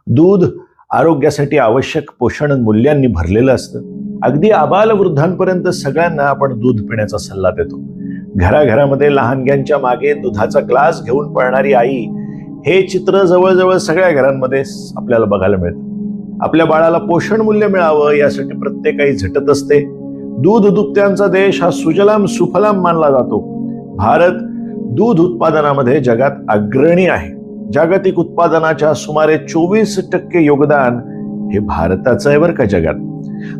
दूध आरोग्यासाठी आवश्यक पोषण मूल्यांनी भरलेलं असतं. अगदी आबाल वृद्धांपर्यंत सगळ्यांना आपण दूध पिण्याचा सल्ला देतो. घराघरामध्ये लहानग्यांच्या मागे दुधाचा ग्लास घेऊन पळणारी आई, हे चित्र जवळजवळ सगळ्या घरांमध्ये आपल्याला बघायला मिळतं. आपल्या बाळाला पोषण मूल्य मिळावं यासाठी प्रत्येक आई झटत असते. दूध दुभत्यांचा देश हा सुजलाम सुफलाम मानला जातो. भारत दूध उत्पादनामध्ये जगात अग्रणी आहे. जागतिक उत्पादनाच्या सुमारे 24% योगदान हे भारताचं आहे बरं का जगात.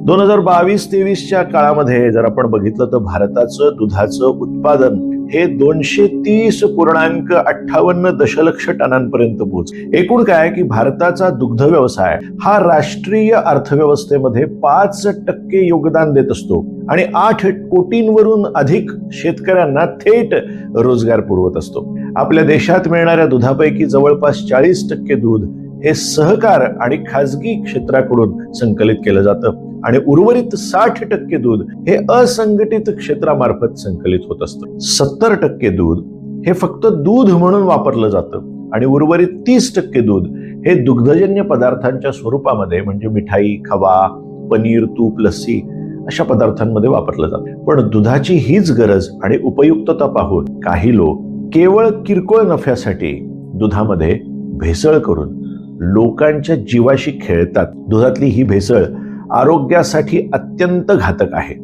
2022-23च्या काळामध्ये जर आपण बघितलं तर भारताचं दुधाचं उत्पादन हे 230.58 दशलक्ष टनांपर्यंत पोहोचले. एकूण काय की भारताचा दुग्ध व्यवसाय हा राष्ट्रीय अर्थव्यवस्थेमध्ये 5% योगदान देत असतो आणि 8 कोटींवरून अधिक शेतकऱ्यांना थेट रोजगार पुरवत असतो. आपल्या देशात मिळणाऱ्या दुधापैकी जवळपास 40% दूध हे सहकार आणि खाजगी क्षेत्राकडून संकलित केलं जातं आणि उर्वरित 60% दूध हे असंघटित क्षेत्रामार्फत संकलित होत असतं. 70% दूध हे फक्त दूध म्हणून वापरलं जातं आणि उर्वरित 30% दूध हे दुग्धजन्य पदार्थांच्या स्वरूपामध्ये म्हणजे मिठाई, खवा, पनीर, तूप, लस्सी अशा पदार्थांमध्ये वापरलं जातं. पण दुधाची हीच गरज आणि उपयुक्तता पाहून काही लोक केवळ किरकोळ नफ्यासाठी दुधामध्ये भेसळ करून लोकांच्या जीवाशी खेळतात. दुधातली ही भेसळ आरोग्यासाठी अत्यंत घातक आहे.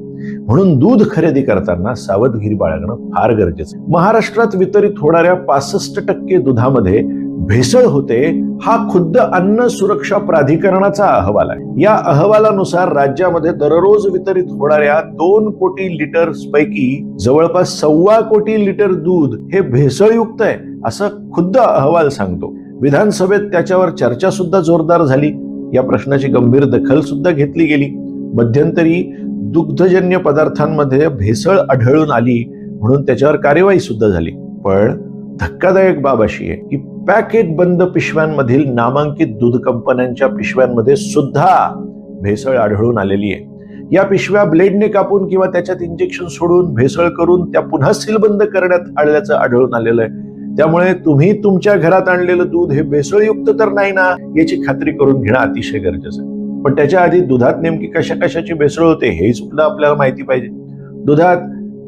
म्हणून दूध खरेदी करताना सावधगिरी बाळगणं फार गरजेचं आहे. महाराष्ट्रात वितरित होणाऱ्या 65% दुधामध्ये भेसळ होते हा खुद्द अन्न सुरक्षा प्राधिकरणाचा अहवाल आहे. या अहवालानुसार राज्यामध्ये दररोज वितरित होणाऱ्या 2 कोटी लिटर पैकी जवळपास 1.25 कोटी लिटर दूध हे भेसळयुक्त आहे असं खुद्द अहवाल सांगतो. विधानसभेत त्याच्यावर चर्चा सुद्धा जोरदार झाली. या प्रश्नाची गंभीर दखल सुद्धा घेतली गेली. मध्यंतरी दुग्धजन्य पदार्थांमध्ये भेसळ आढळून आली म्हणून त्याच्यावर कार्यवाही सुद्धा झाली. पण धक्कादायक बाब अशी आहे की पॅकेट बंद पिशव्यांमधील नामांकित दूध कंपन्यांच्या पिशव्यांमध्ये सुद्धा भेसळ आढळून आलेली आहे. या पिशव्या ब्लेडने कापून किंवा त्याच्यात इंजेक्शन सोडून भेसळ करून त्या पुन्हा सीलबंद करण्यात आल्याचं आढळून आलेलं आहे. त्यामुळे तुम्ही तुमच्या घरात आणलेलं दूध हे भेसळयुक्त तर नाही ना याची खात्री करून घेणं अतिशय गरजेचं आहे. पण त्याच्या आधी दुधात नेमकी कशा कशाची भेसळ होते हे सुद्धा आपल्याला माहिती पाहिजे. दुधात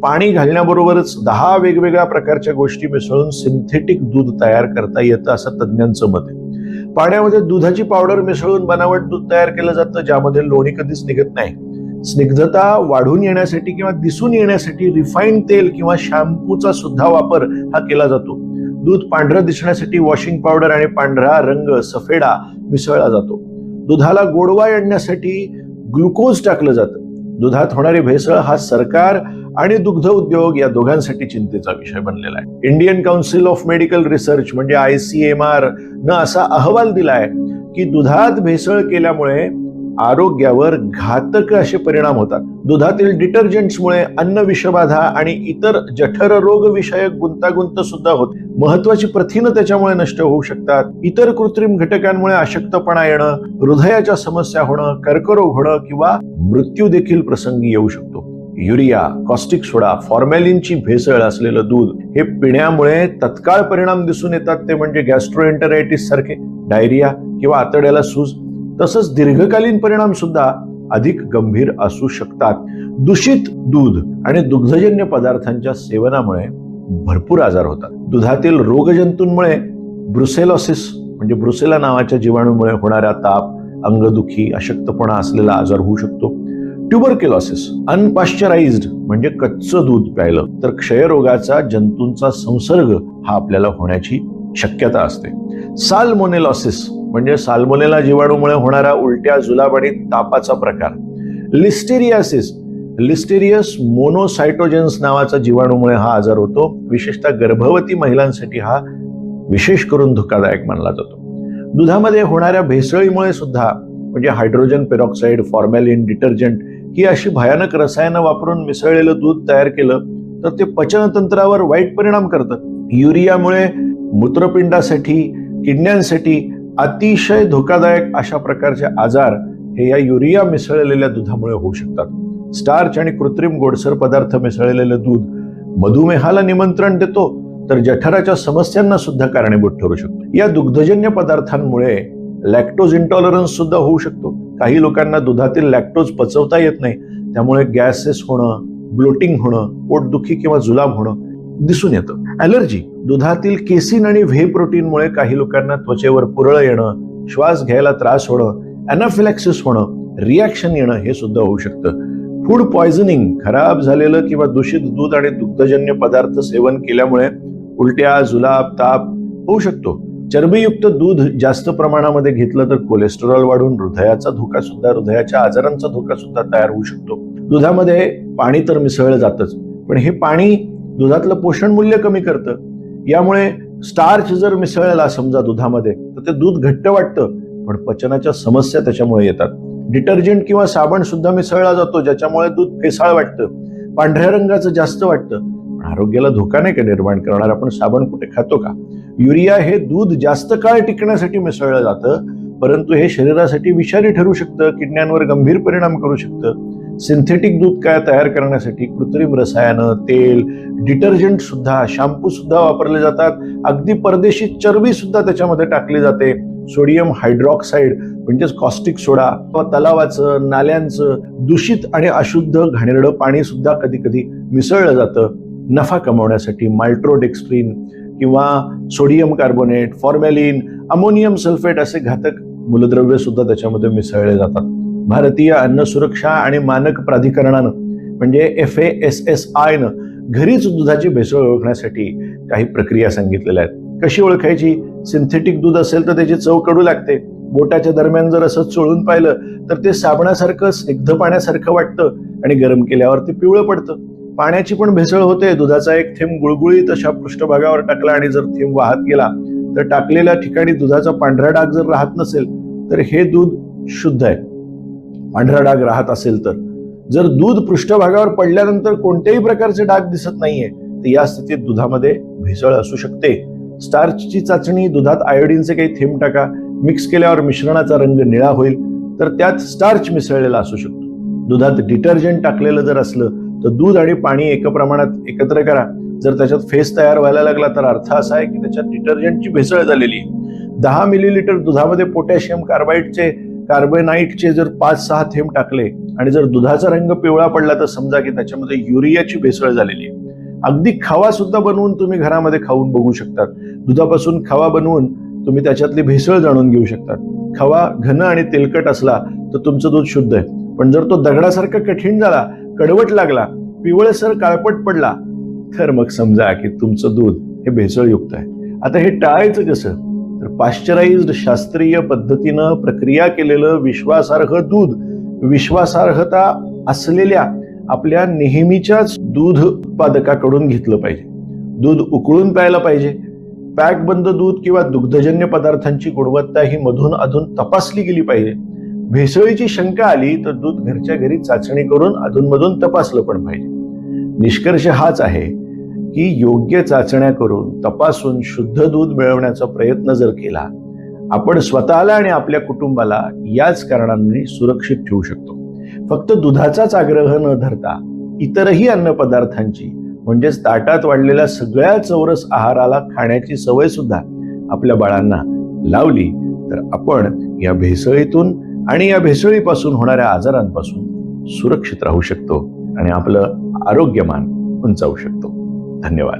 पाणी घालण्याबरोबरच 10 वेगवेगळ्या प्रकारच्या गोष्टी मिसळून सिंथेटिक दूध तयार करता येतं असं तज्ञांचं मत आहे. पाण्यामध्ये दुधाची पावडर मिसळून बनावट दूध तयार केलं जातं ज्यामध्ये लोणी कधीच निघत नाही. स्निग्धता वाढून येण्यासाठी किंवा दिसून येण्यासाठी रिफाईंड तेल किंवा शॅम्पूचा सुद्धा वापर हा केला जातो. दूध पांढरं दिसण्यासाठी वॉशिंग पावडर आणि पांढरा रंग सफेडा मिसळला जातो. दुधाला गोडवा आणण्यासाठी ग्लुकोज टाकलं जातं. दुधात होणारी भेसळ हा सरकार आणि दुग्ध उद्योग या दोघांसाठी चिंतेचा विषय बनलेला आहे. Indian council of medical research म्हणजे ICMR न असा अहवाल दिलाय की दुधात भेसळ केल्यामुळे आरोग्यावर घातक असे परिणाम होतात. दुधातील डिटर्जंट्समुळे अन्न विषबाधा आणि इतर जठर रोग विषयक गुंतागुंत सुद्धा होते. महत्वाची प्रथिनं त्याच्यामुळे नष्ट होऊ शकतात. इतर कृत्रिम घटकांमुळे अशक्तपणा येणं, हृदयाच्या समस्या होणं, कर्करोग होणं किंवा मृत्यू देखील प्रसंगी येऊ शकतो. युरिया, कॉस्टिक सोडा, फॉर्मॅलिनची भेसळ असलेलं दूध हे पिण्यामुळे तत्काळ परिणाम दिसून येतात. ते म्हणजे गॅस्ट्रोएंटरायटिस सारखे, डायरिया किंवा आतड्याला सूज. तसंच दीर्घकालीन परिणाम सुद्धा अधिक गंभीर असू शकतात. दूषित दूध आणि दुग्धजन्य पदार्थांच्या सेवनामुळे भरपूर आजार होतात. दुधातील रोगजंतूंमुळे ब्रुसेलोसिस म्हणजे ब्रुसेला नावाच्या जीवाणूमुळे होणारा ताप, अंगदुखी, अशक्तपणा असलेला आजार होऊ शकतो. ट्युबरक्युलोसिस, अनपाश्चराइज्ड म्हणजे कच्चं दूध प्यायलं तर क्षयरोगाचा जंतूंचा संसर्ग हा आपल्याला होण्याची शक्यता असते. साल्मोनेलोसिस म्हणजे साल्मोनेला जीवाणूमुळे होणारा उलट्या, जुलाब आणि तापाचा प्रकार. लिस्टेरियासिस, लिस्टेरियस मोनोसायटोजेन्स नावाचा जीवाणूमुळे हा आजार होतो. विशेषतः गर्भवती महिलांसाठी हा विशेष करून धोकादायक मानला जातो. दुधामध्ये होणाऱ्या भेसळीमुळे सुद्धा म्हणजे हायड्रोजन पेरॉक्साईड, फॉर्मॅलिन, डिटर्जंट ही अशी भयानक रसायनं वापरून मिसळलेलं दूध तयार केलं तर ते पचनतंत्रावर वाईट परिणाम करतं. युरियामुळे मूत्रपिंडासाठी, किडण्यांसाठी अतिशय धोकादायक अशा प्रकारचे आजार हे या युरिया मिसळलेल्या दुधामुळे होऊ शकतात. स्टार्च आणि कृत्रिम गोडसर पदार्थ मिसळलेलं दूध मधुमेहाला निमंत्रण देतो तर जठराच्या समस्यांना सुद्धा कारणीभूत ठरू शकतो. या दुग्धजन्य पदार्थांमुळे लॅक्टोज इंटॉलरन्स सुद्धा होऊ शकतो. काही लोकांना दुधातील लॅक्टोज पचवता येत नाही, त्यामुळे गॅसेस होणं, ब्लोटिंग होणं, पोटदुखी किंवा जुलाब होणं दिसून येतं. ॲलर्जी, दुधातील केसिन आणि व्हे प्रोटीनमुळे काही लोकांना त्वचेवर पुरळ येणं, श्वास घ्यायला त्रास होणं, अॅनाफिलॅक्सिस होणं, रिॲक्शन येणं हे सुद्धा होऊ शकतं. फूड पॉयझनिंग, खराब झालेलं किंवा दूषित दूध आणि दुग्धजन्य पदार्थ सेवन केल्यामुळे उलट्या, जुलाब, ताप होऊ शकतो. चरबीयुक्त दूध जास्त प्रमाणामध्ये घेतलं तर कोलेस्टेरॉल वाढून हृदयाच्या आजारांचा धोका सुद्धा तयार होऊ शकतो. दुधामध्ये पाणी तर मिसळलं जातच, पण हे पाणी दुधातलं पोषण मूल्य कमी करतं. यामुळे स्टार्च जर मिसळला समजा दुधामध्ये तर ते दूध घट्ट वाटतं, पण पचनाच्या समस्या त्याच्यामुळे येतात. डिटर्जंट किंवा साबण सुद्धा मिसळला जातो, ज्याच्यामुळे दूध फेसाळ वाटतं, पांढऱ्या रंगाचं जास्त वाटतं, पण आरोग्याला धोका नाही का निर्माण करणार? आपण साबण कुठे खातो का? युरिया हे दूध जास्त काळ टिकण्यासाठी मिसळलं जातं, परंतु हे शरीरासाठी विषारी ठरू शकतं, किडण्यांवर गंभीर परिणाम करू शकतं. सिंथेटिक दूध काय तयार करण्यासाठी कृत्रिम रसायनं, तेल, डिटर्जंट सुद्धा, शॅम्पू सुद्धा वापरले जातात. अगदी परदेशी चरबी सुद्धा त्याच्यामध्ये टाकली जाते. सोडियम हायड्रॉक्साईड म्हणजेच कॉस्टिक सोडा, तलावाचं, नाल्यांचं दूषित आणि अशुद्ध घाणेरडं पाणी सुद्धा कधी कधी मिसळलं जातं. नफा कमावण्यासाठी माल्टोडेक्स्ट्रीन किंवा सोडियम कार्बोनेट, फॉर्मॅलिन, अमोनियम सल्फेट असे घातक मूलद्रव्य सुद्धा त्याच्यामध्ये मिसळले जातात. भारतीय अन्न सुरक्षा आणि मानक प्राधिकरणानं म्हणजे FASSI घरीच दुधाची भेसळ ओळखण्यासाठी काही प्रक्रिया सांगितलेल्या आहेत. कशी ओळखायची? सिंथेटिक दूध असेल तर त्याची चव कडू लागते. बोटाच्या दरम्यान जर असं चोळून पाहिलं तर ते साबणासारखं, स्निग्ध पाण्यासारखं वाटतं आणि गरम केल्यावर ते पिवळं पडतं. पाण्याची पण भेसळ होते. दुधाचा एक थेंब गुळगुळीत अशा पृष्ठभागावर टाकला आणि जर थेंब वाहत गेला तर टाकलेल्या ठिकाणी दुधाचा पांढरा डाग जर राहत नसेल तर हे दूध शुद्ध आहे. पांढरा डाग राहत असेल तर, जर दूध पृष्ठभागावर पडल्यानंतर कोणत्याही प्रकारचे डाग दिसत नाहीये तर या स्थितीत दुधामध्ये भेसळ असू शकते. स्टार्चची चाचणी, दुधात आयोडीनचे काही थेंब टाका, मिक्स केल्यावर मिश्रणाचा रंग निळा होईल तर त्यात स्टार्च मिसळलेला असू शकतो. दुधात डिटर्जंट टाकलेलं जर असलं तर दूध आणि पाणी प्रमाणात एकत्र करा. जर त्याच्यात फेस तयार व्हायला लागला तर अर्थ असा आहे की त्याच्यात डिटर्जंटची भेसळ झालेली आहे. 10 मिलीलिटर दुधामध्ये पोटॅशियम कार्बोनाइटचे जर 5-6 थेंब टाकले आणि जर दुधाचा रंग पिवळा पडला तर समजा की त्याच्यामध्ये युरियाची भेसळ झालेली आहे. अगदी खवा सुद्धा बनवून तुम्ही घरामध्ये खाऊन बघू शकतात. दुधापासून खवा बनवून तुम्ही त्याच्यातली भेसळ जाणून घेऊ शकतात. खवा घन आणि तेलकट असला तर तुमचं दूध शुद्ध आहे, पण जर तो दगडासारखा कठीण झाला, कडवट लागला, पिवळसर काळपट पडला तर मग समजा की तुमचं दूध हे भेसळयुक्त आहे. आता हे टाळायचं कसं? तर पाश्चराइज्ड, शास्त्रीय पद्धतीनं प्रक्रिया केलेलं विश्वासार्ह दूध, विश्वासार्हता असलेल्या आपल्या नेहमीच्याच दूध उत्पादकाकडून घेतलं पाहिजे. दूध उकळून प्यायला पाहिजे. पॅकबंद दूध किंवा दुग्धजन्य पदार्थांची गुणवत्ता ही मधून अधून तपासली गेली पाहिजे. भेसळीची शंका आली तर दूध घरच्या घरी चाचणी करून अधूनमधून तपासलं पण पाहिजे. निष्कर्ष हाच आहे की योग्य चाचण्या करून तपासून शुद्ध दूध मिळवण्याचा प्रयत्न जर केला, आपण स्वतःला आणि आपल्या कुटुंबाला याच कारणांनी सुरक्षित ठेवू शकतो. फक्त दुधाचाच आग्रह न धरता इतरही अन्नपदार्थांची म्हणजेच ताटात वाढलेल्या सगळ्या चौरस आहाराला खाण्याची सवय सुद्धा आपल्या बाळांना लावली तर आपण या भेसळीतून आणि या भेसळीपासून होणाऱ्या आजारांपासून सुरक्षित राहू शकतो आणि आपलं आरोग्यमान उंचावू शकतो. धन्यवाद.